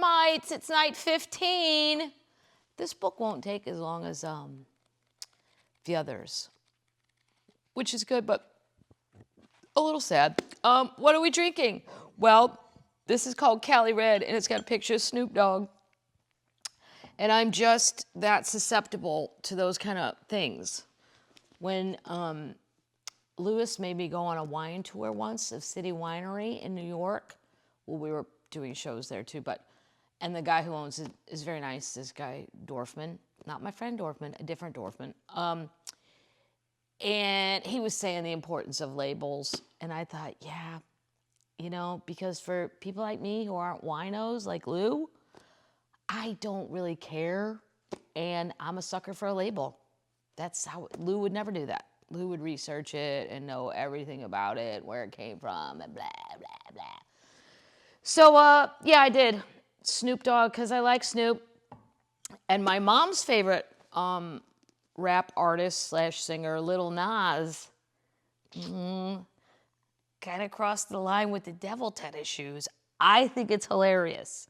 Termites. It's night 15. This book won't take as long as the others, which is good, but a little sad. What are we drinking? Well, this is called Cali Red, and it's got a picture of Snoop Dogg. And I'm just that susceptible to those kind of things. When Lewis made me go on a wine tour once of City Winery in New York. Well, we were doing shows there too, and the guy who owns it is very nice, this guy, Dorfman. Not my friend Dorfman, a different Dorfman. And he was saying the importance of labels. And I thought, yeah, you know, because for people like me who aren't winos like Lou, I don't really care. And I'm a sucker for a label. That's how, Lou would never do that. Lou would research it and know everything about it, where it came from, and blah, blah, blah. So, yeah, I did. Snoop Dogg, because I like Snoop. And my mom's favorite rap artist / singer, Lil Nas, kind of crossed the line with the devil tennis shoes. I think it's hilarious.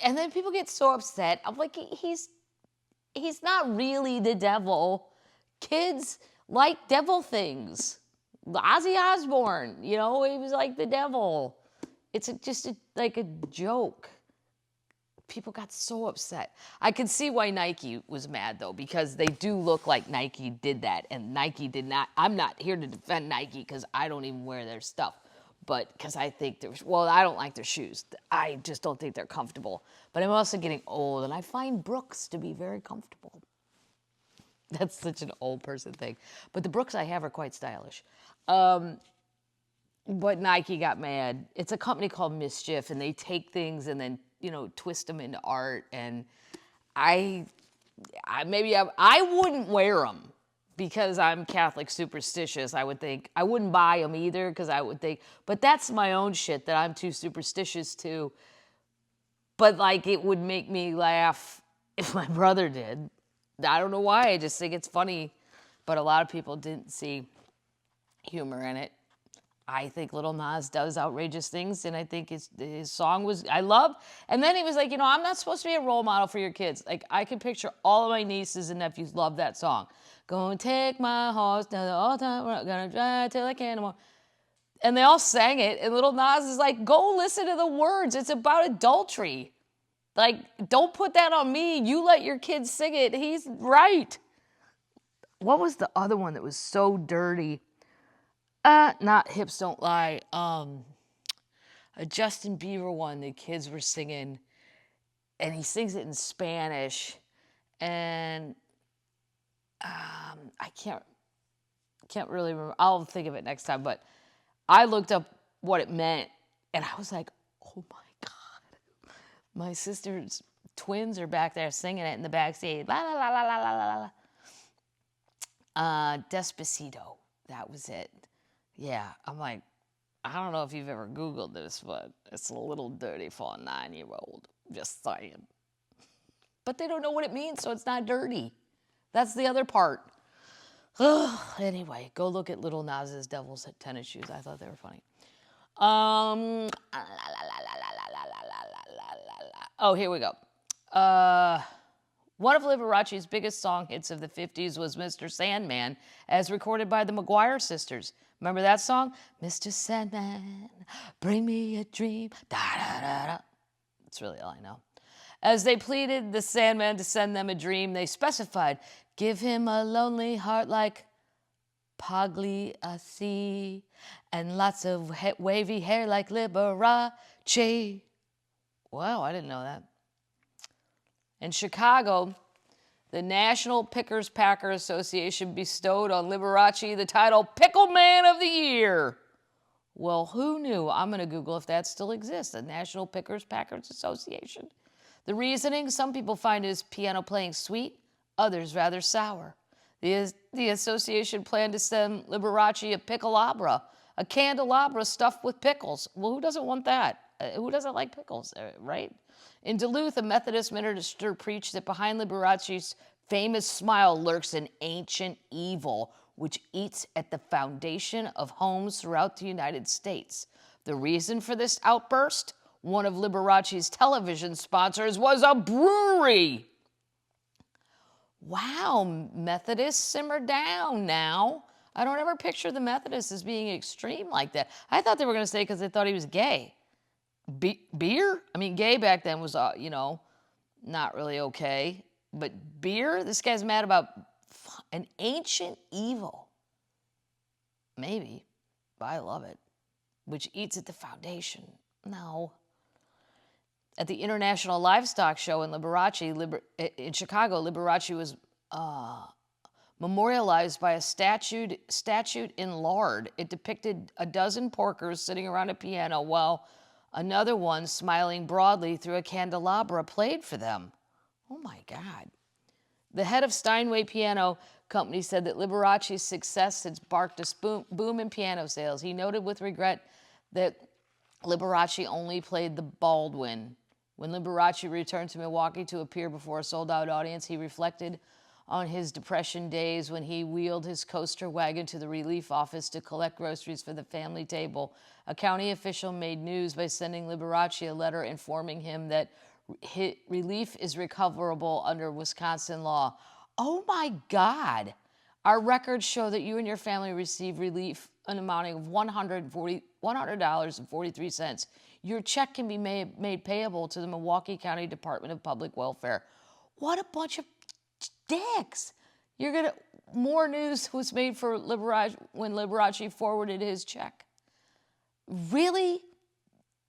And then people get so upset. I'm like, he's not really the devil. Kids like devil things. Ozzy Osbourne, you know, he was like the devil. It's just like a joke. People got so upset. I can see why Nike was mad, though, because they do look like Nike did that, and Nike did not. I'm not here to defend Nike because I don't even wear their stuff, but because I think I don't like their shoes. I just don't think they're comfortable. But I'm also getting old, and I find Brooks to be very comfortable. That's such an old person thing. But the Brooks I have are quite stylish. But Nike got mad. It's a company called Mischief, and they take things and then, you know, twist them into art. And I wouldn't wear them because I'm Catholic superstitious. I would think I wouldn't buy them either because I would think, but that's my own shit that I'm too superstitious to. But like, it would make me laugh if my brother did. I don't know why. I just think it's funny. But a lot of people didn't see humor in it. I think Lil Nas does outrageous things, and I think his song was, I love. And then he was like, you know, I'm not supposed to be a role model for your kids. Like, I can picture all of my nieces and nephews love that song. Gonna take my horse down the all time, we're gonna drive till I can't no more. And they all sang it, and Lil Nas is like, go listen to the words. It's about adultery. Like, don't put that on me. You let your kids sing it. He's right. What was the other one that was so dirty? Not Hips Don't Lie. A Justin Bieber one the kids were singing, and he sings it in Spanish, and I can't really remember. I'll think of it next time, but I looked up what it meant, and I was like, oh my God. My sister's twins are back there singing it in the backseat. La la la la la la la. Despacito. That was it. Yeah, I'm like, I don't know if you've ever Googled this, but it's a little dirty for a 9-year-old. Just saying. But they don't know what it means, so it's not dirty. That's the other part. Anyway, go look at Lil Nas's Devil's Tennis Shoes. I thought they were funny. Oh, here we go. One of Liberace's biggest song hits of the 50s was Mr. Sandman, as recorded by the McGuire sisters. Remember that song? Mr. Sandman, bring me a dream. Da, da, da, da. That's really all I know. As they pleaded the Sandman to send them a dream, they specified, give him a lonely heart like Pagliacci, and lots of wavy hair like Liberace. Wow, I didn't know that. In Chicago, the National Pickers Packer Association bestowed on Liberace the title Pickle Man of the Year. Well, who knew? I'm going to Google if that still exists, the National Pickers Packers Association. The reasoning, some people find his piano playing sweet, others rather sour. The association planned to send Liberace a pickleabra, a candelabra stuffed with pickles. Well, who doesn't want that? Who doesn't like pickles, right? In Duluth, a Methodist minister preached that behind Liberace's famous smile lurks an ancient evil which eats at the foundation of homes throughout the United States. The reason for this outburst? one of Liberace's television sponsors was a brewery. Wow, Methodists, simmer down now. I don't ever picture the Methodists as being extreme like that. I thought they were going to say because they thought he was gay. Beer? I mean, gay back then was, not really okay. But beer? This guy's mad about an ancient evil. Maybe, but I love it. Which eats at the foundation. No. At the International Livestock Show in in Chicago, Liberace was memorialized by a statue in lard. It depicted a dozen porkers sitting around a piano while another one, smiling broadly through a candelabra, played for them. Oh my God. The head of Steinway Piano Company said that Liberace's success had sparked a boom in piano sales. He noted with regret that Liberace only played the Baldwin. When Liberace returned to Milwaukee to appear before a sold-out audience, he reflected on his depression days when he wheeled his coaster wagon to the relief office to collect groceries for the family table. A county official made news by sending Liberace a letter informing him that relief is recoverable under Wisconsin law. Oh my God. Our records show that you and your family receive relief an amounting of $100.43. Your check can be made payable to the Milwaukee County Department of Public Welfare. What a bunch of dicks. More news was made for Liberace when Liberace forwarded his check. Really?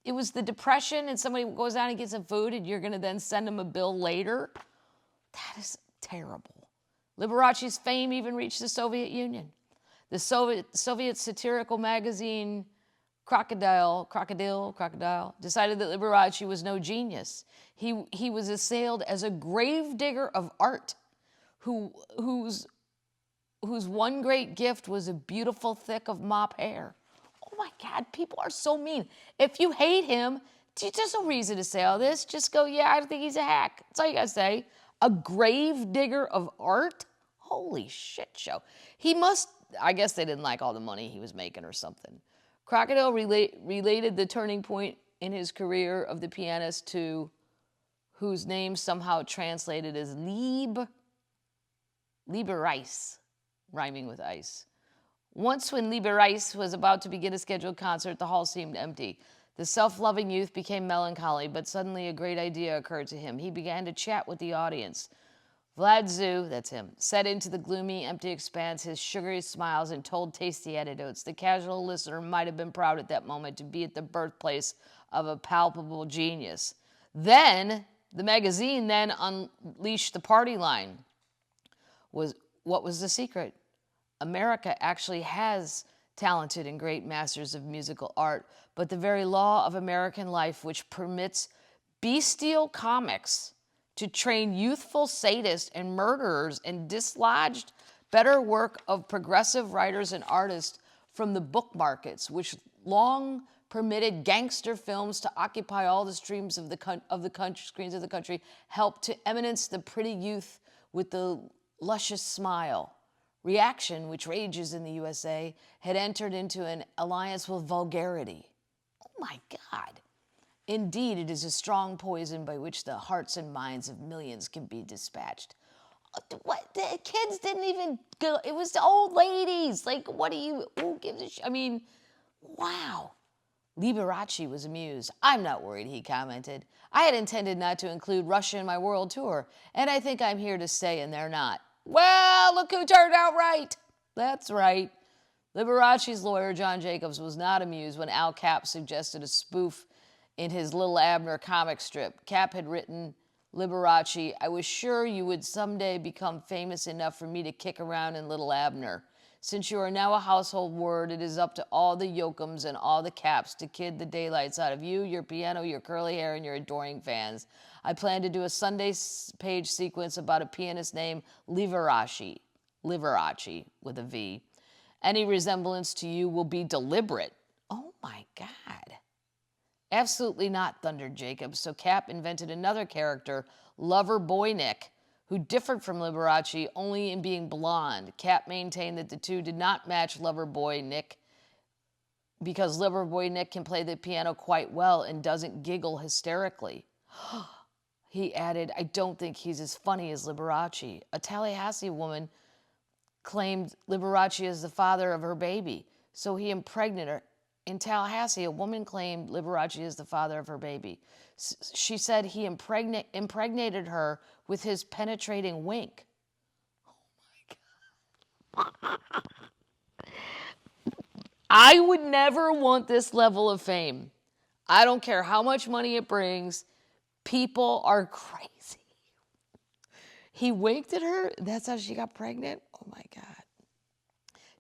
It was the Depression and somebody goes down and gets some food and you're going to then send them a bill later? That is terrible. Liberace's fame even reached the Soviet Union. The Soviet satirical magazine Crocodile decided that Liberace was no genius. He was assailed as a gravedigger of art whose one great gift was a beautiful thick of mop hair. Oh my God, people are so mean. If you hate him, there's no reason to say all this. Just go, yeah, I think he's a hack. That's all you gotta say. A gravedigger of art? Holy shit show. I guess they didn't like all the money he was making or something. Crocodile related the turning point in his career of the pianist to whose name somehow translated as Liberace, rhyming with ice. Once when Liberace was about to begin a scheduled concert, the hall seemed empty. The self-loving youth became melancholy, but suddenly a great idea occurred to him. He began to chat with the audience. Vlad Zoo, that's him, set into the gloomy, empty expanse his sugary smiles and told tasty anecdotes. The casual listener might have been proud at that moment to be at the birthplace of a palpable genius. Then, the magazine unleashed the party line. What was the secret? America actually has talented and great masters of musical art, but the very law of American life, which permits bestial comics to train youthful sadists and murderers and dislodged better work of progressive writers and artists from the book markets, which long permitted gangster films to occupy all the streams of the screens of the country, helped to eminence the pretty youth with the luscious smile. Reaction, which rages in the USA, had entered into an alliance with vulgarity. Oh my God. Indeed, it is a strong poison by which the hearts and minds of millions can be dispatched. What? The kids didn't even go. It was the old ladies. Like, who gives a shit? I mean, wow. Liberace was amused. I'm not worried, he commented. I had intended not to include Russia in my world tour, and I think I'm here to stay, and they're not. Well, look who turned out right. That's right. Liberace's lawyer, John Jacobs, was not amused when Al Capp suggested a spoof in his Little Abner comic strip. Capp had written, Liberace, I was sure you would someday become famous enough for me to kick around in Little Abner. Since you are now a household word, it is up to all the Yokums and all the Capps to kid the daylights out of you, your piano, your curly hair, and your adoring fans. I plan to do a Sunday page sequence about a pianist named Liberace with a V. Any resemblance to you will be deliberate. Oh my God. Absolutely not, thundered Jacobs. So Capp invented another character, Lover Boy Nick, who differed from Liberace only in being blonde. Capp maintained that the two did not match Lover Boy Nick because Loverboy Nick can play the piano quite well and doesn't giggle hysterically. He added, I don't think he's as funny as Liberace. A Tallahassee woman claimed Liberace as the father of her baby, so he impregnated her. In Tallahassee, a woman claimed Liberace as the father of her baby. She said he impregnated her with his penetrating wink. Oh my God. I would never want this level of fame. I don't care how much money it brings. People are crazy. He winked at her? That's how she got pregnant? Oh my God.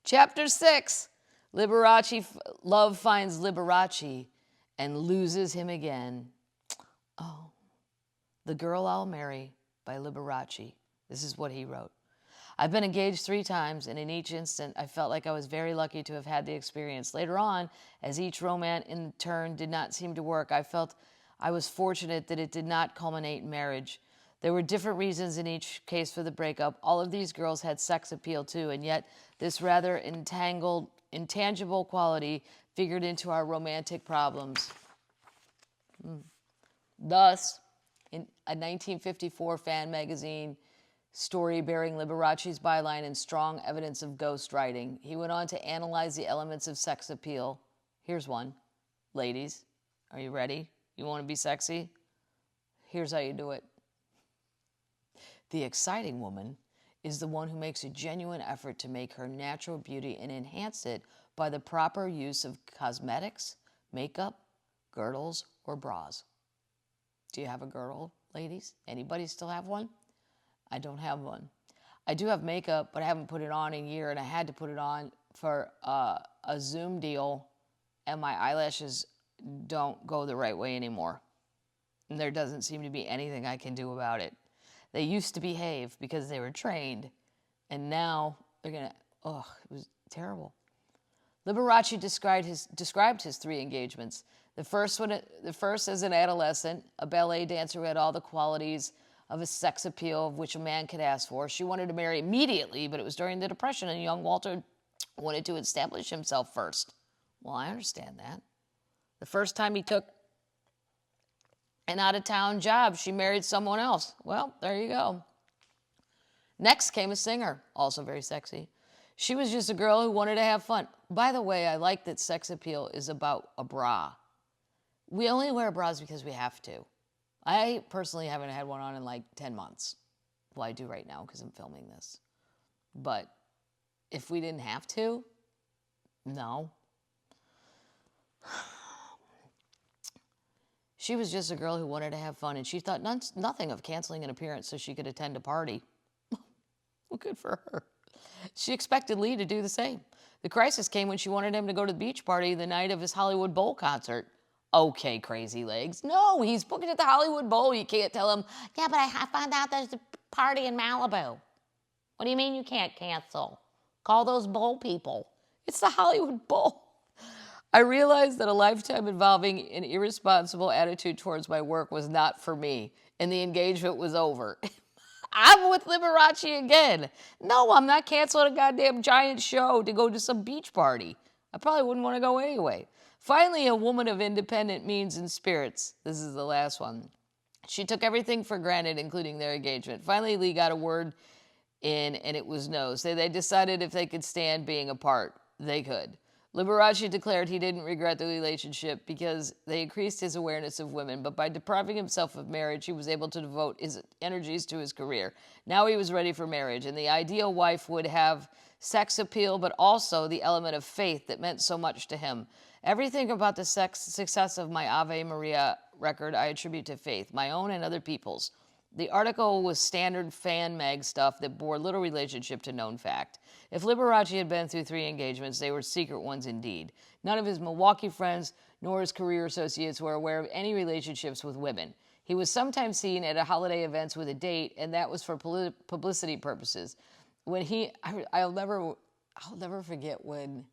Chapter 6. Liberace Love finds Liberace and loses him again. Oh. The Girl I'll Marry by Liberace. This is what he wrote. I've been engaged 3 times, and in each instant, I felt like I was very lucky to have had the experience. Later on, as each romance in turn did not seem to work, I felt I was fortunate that it did not culminate in marriage. There were different reasons in each case for the breakup. All of these girls had sex appeal too, and yet this rather intangible quality figured into our romantic problems. Thus, in a 1954 fan magazine story bearing Liberace's byline and strong evidence of ghostwriting, he went on to analyze the elements of sex appeal. Here's one. Ladies, are you ready? You want to be sexy? Here's how you do it. The exciting woman is the one who makes a genuine effort to make her natural beauty and enhance it by the proper use of cosmetics, makeup, girdles, or bras. Do you have a girdle, ladies? Anybody still have one? I don't have one. I do have makeup, but I haven't put it on in a year, and I had to put it on for a Zoom deal, and my eyelashes don't go the right way anymore. And there doesn't seem to be anything I can do about it. They used to behave because they were trained, and now they're gonna, it was terrible. Liberace described his 3 engagements. The first as an adolescent, a ballet dancer who had all the qualities of a sex appeal of which a man could ask for. She wanted to marry immediately, but it was during the Depression, and young Walter wanted to establish himself first. Well, I understand that. The first time he took an out-of-town job, she married someone else. Well, there you go. Next came a singer, also very sexy. She was just a girl who wanted to have fun. By the way, I like that sex appeal is about a bra. We only wear bras because we have to. I personally haven't had one on in like 10 months. Well, I do right now because I'm filming this. But if we didn't have to, no. She was just a girl who wanted to have fun, and she thought nothing of canceling an appearance so she could attend a party. Well, good for her. She expected Lee to do the same. The crisis came when she wanted him to go to the beach party the night of his Hollywood Bowl concert. Okay, crazy legs. No, he's booking at the Hollywood Bowl. You can't tell him, yeah, but I found out there's a party in Malibu. What do you mean you can't cancel? Call those bowl people. It's the Hollywood Bowl. I realized that a lifetime involving an irresponsible attitude towards my work was not for me, and the engagement was over. I'm with Liberace again. No, I'm not canceling a goddamn giant show to go to some beach party. I probably wouldn't want to go anyway. Finally, a woman of independent means and spirits. This is the last one. She took everything for granted, including their engagement. Finally, Lee got a word in, and it was no. So they decided if they could stand being apart, they could. Liberace declared he didn't regret the relationship because they increased his awareness of women, but by depriving himself of marriage, he was able to devote his energies to his career. Now he was ready for marriage, and the ideal wife would have sex appeal, but also the element of faith that meant so much to him. Everything about the success of my Ave Maria record I attribute to faith, my own and other people's. The article was standard fan mag stuff that bore little relationship to known fact. If Liberace had been through 3 engagements, they were secret ones indeed. None of his Milwaukee friends nor his career associates were aware of any relationships with women. He was sometimes seen at holiday events with a date, and that was for publicity purposes. When I'll never forget when,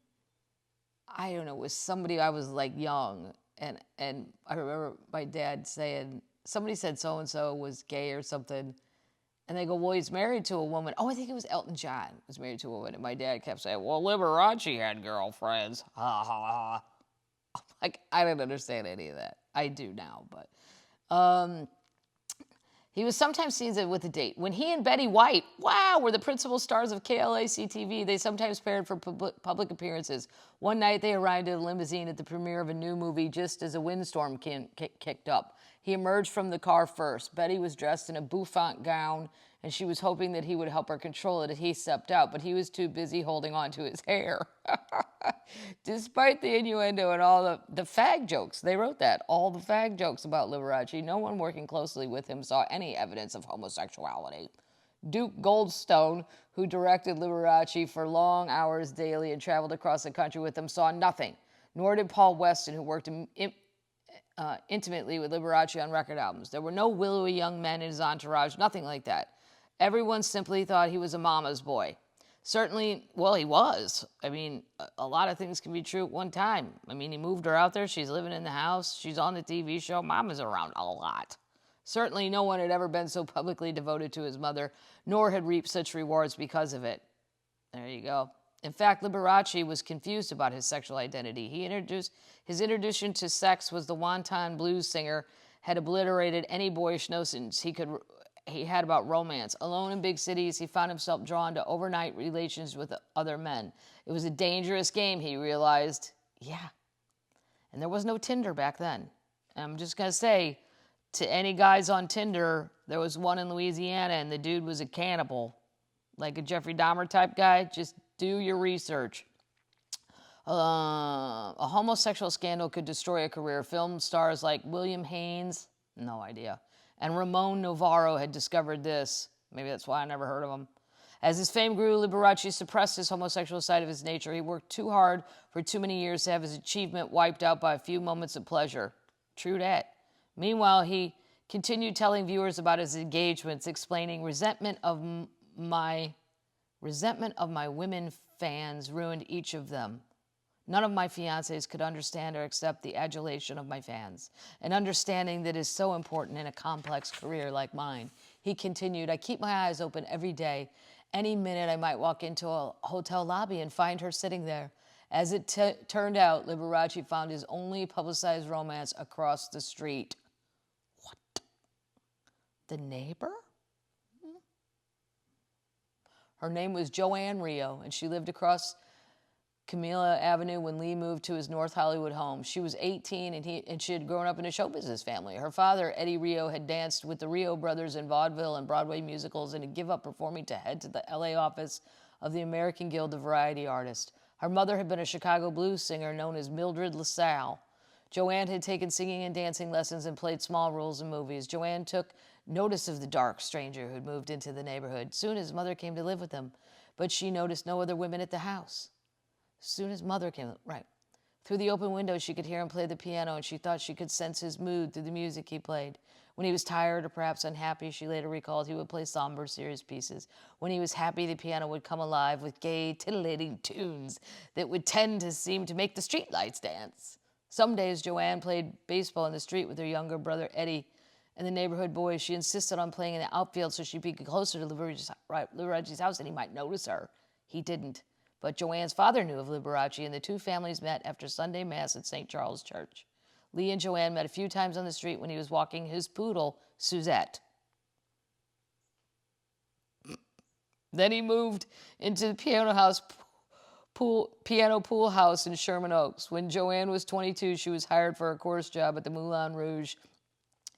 I don't know, it was somebody, I was like young, and I remember my dad saying, somebody said so-and-so was gay or something, and they go, well, he's married to a woman. Oh, I think it was Elton John was married to a woman, and my dad kept saying, well, Liberace had girlfriends. Ha, ha, ha. Like, I didn't understand any of that. I do now, but he was sometimes seen with a date. When he and Betty White, wow, were the principal stars of KLAC TV, they sometimes paired for public appearances. One night they arrived in a limousine at the premiere of a new movie just as a windstorm kicked up. He emerged from the car first. Betty was dressed in a bouffant gown, and she was hoping that he would help her control it as he stepped out, but he was too busy holding on to his hair. Despite the innuendo and all the fag jokes, they wrote that, all the fag jokes about Liberace, no one working closely with him saw any evidence of homosexuality. Duke Goldstone, who directed Liberace for long hours daily and traveled across the country with him, saw nothing. Nor did Paul Weston, who worked intimately with Liberace on record albums. There were no willowy young men in his entourage, nothing like that. Everyone simply thought he was a mama's boy. Certainly, well, he was. I mean, a lot of things can be true at one time. I mean, he moved her out there. She's living in the house. She's on the TV show. Mama's around a lot. Certainly, no one had ever been so publicly devoted to his mother, nor had reaped such rewards because of it. There you go. In fact, Liberace was confused about his sexual identity. His introduction to sex was the wanton blues singer had obliterated any boyish notions he had about romance. Alone in big cities, he found himself drawn to overnight relations with other men. It was a dangerous game, he realized. Yeah. And there was no Tinder back then. And I'm just going to say, to any guys on Tinder, there was one in Louisiana, and the dude was a cannibal. Like a Jeffrey Dahmer type guy. Just do your research. A homosexual scandal could destroy a career. Film stars like William Haynes, no idea, and Ramon Novarro had discovered this. Maybe that's why I never heard of him. As his fame grew, Liberace suppressed his homosexual side of his nature. He worked too hard for too many years to have his achievement wiped out by a few moments of pleasure. True that. Meanwhile, he continued telling viewers about his engagements, explaining resentment of my women fans ruined each of them. None of my fiancés could understand or accept the adulation of my fans, an understanding that is so important in a complex career like mine. He continued, I keep my eyes open every day. Any minute I might walk into a hotel lobby and find her sitting there. As it turned out, Liberace found his only publicized romance across the street. What? The neighbor? Her name was Joanne Rio, and she lived across Camilla Avenue when Lee moved to his North Hollywood home. She was 18, and she had grown up in a show business family. Her father, Eddie Rio, had danced with the Rio brothers in vaudeville and Broadway musicals and had given up performing to head to the L.A. office of the American Guild of Variety Artists. Her mother had been a Chicago blues singer known as Mildred LaSalle. Joanne had taken singing and dancing lessons and played small roles in movies. Joanne took notice of the dark stranger who had moved into the neighborhood. Soon his mother came to live with him, but she noticed no other women at the house. Soon as mother came, right. Through the open window, she could hear him play the piano, and she thought she could sense his mood through the music he played. When he was tired or perhaps unhappy, she later recalled he would play somber, serious pieces. When he was happy, the piano would come alive with gay, titillating tunes that would tend to seem to make the streetlights dance. Some days, Joanne played baseball in the street with her younger brother, Eddie, and the neighborhood boys. She insisted on playing in the outfield so she'd be closer to Liberace's house and he might notice her. He didn't. But Joanne's father knew of Liberace, and the two families met after Sunday Mass at St. Charles Church. Lee and Joanne met a few times on the street when he was walking his poodle, Suzette. Then he moved into the piano pool house in Sherman Oaks. When Joanne was 22, she was hired for a chorus job at the Moulin Rouge,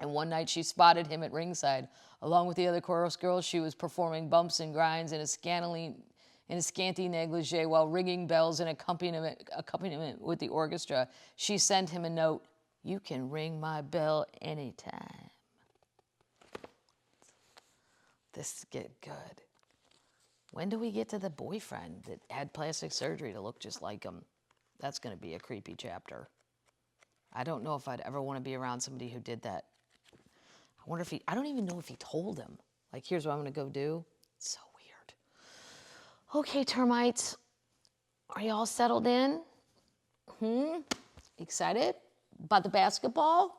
and one night she spotted him at ringside. Along with the other chorus girls, she was performing bumps and grinds in a scanty negligee while ringing bells and accompaniment with the orchestra. She sent him a note, "You can ring my bell anytime." This get good. When do we get to the boyfriend that had plastic surgery to look just like him? That's going to be a creepy chapter. I don't know if I'd ever want to be around somebody who did that. I don't even know if he told him. Like, here's what I'm going to go do. It's so weird. Okay, termites. Are you all settled in? Excited about the basketball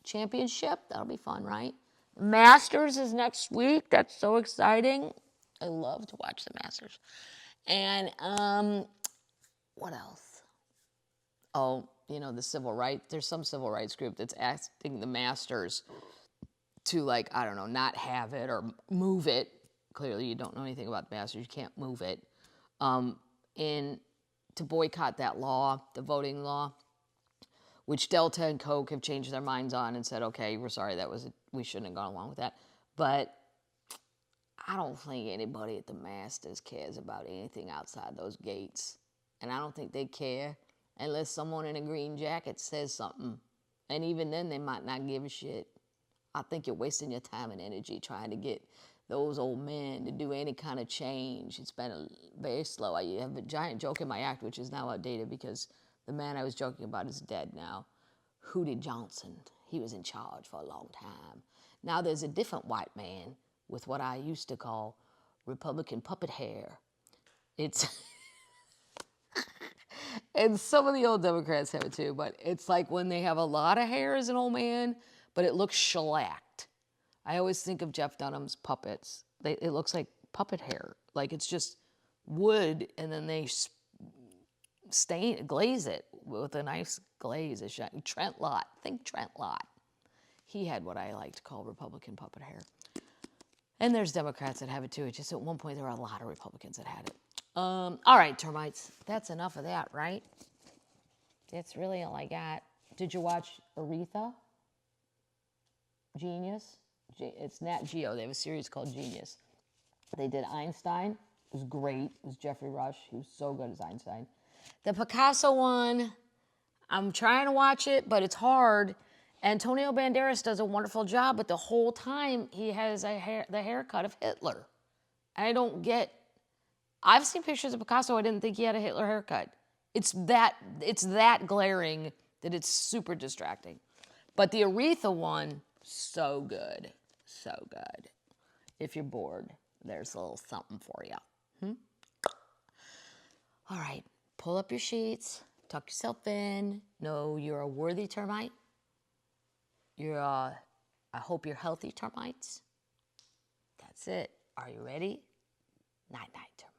championship? That'll be fun, right? Masters is next week. That's so exciting. I love to watch the Masters. And what else? Oh, you know, the civil rights, there's some civil rights group that's asking the masters to, like, I don't know, not have it or move it. Clearly you don't know anything about the masters, you can't move it. To boycott that law, the voting law, which Delta and Coke have changed their minds on and said, okay, we're sorry, we shouldn't have gone along with that. But I don't think anybody at the masters cares about anything outside those gates. And I don't think they care unless someone in a green jacket says something. And even then, they might not give a shit. I think you're wasting your time and energy trying to get those old men to do any kind of change. It's been very slow. I have a giant joke in my act, which is now outdated because the man I was joking about is dead now. Hootie Johnson. He was in charge for a long time. Now there's a different white man with what I used to call Republican puppet hair. It's... And some of the old Democrats have it too, but it's like when they have a lot of hair as an old man, but it looks shellacked. I always think of Jeff Dunham's puppets. It looks like puppet hair. Like it's just wood, and then they glaze it with a nice glaze. Trent Lott. Think Trent Lott. He had what I like to call Republican puppet hair. And there's Democrats that have it too. It's just at one point there were a lot of Republicans that had it. All right, termites. That's enough of that, right? That's really all I got. Did you watch Aretha? Genius? It's Nat Geo. They have a series called Genius. They did Einstein. It was great. It was Jeffrey Rush. He was so good as Einstein. The Picasso one, I'm trying to watch it, but it's hard. Antonio Banderas does a wonderful job, but the whole time he has the haircut of Hitler. I don't get... I've seen pictures of Picasso. I didn't think he had a Hitler haircut. It's that glaring that it's super distracting. But the Aretha one, so good. So good. If you're bored, there's a little something for you. All right. Pull up your sheets. Tuck yourself in. Know you're a worthy termite. I hope you're healthy termites. That's it. Are you ready? Night-night termites.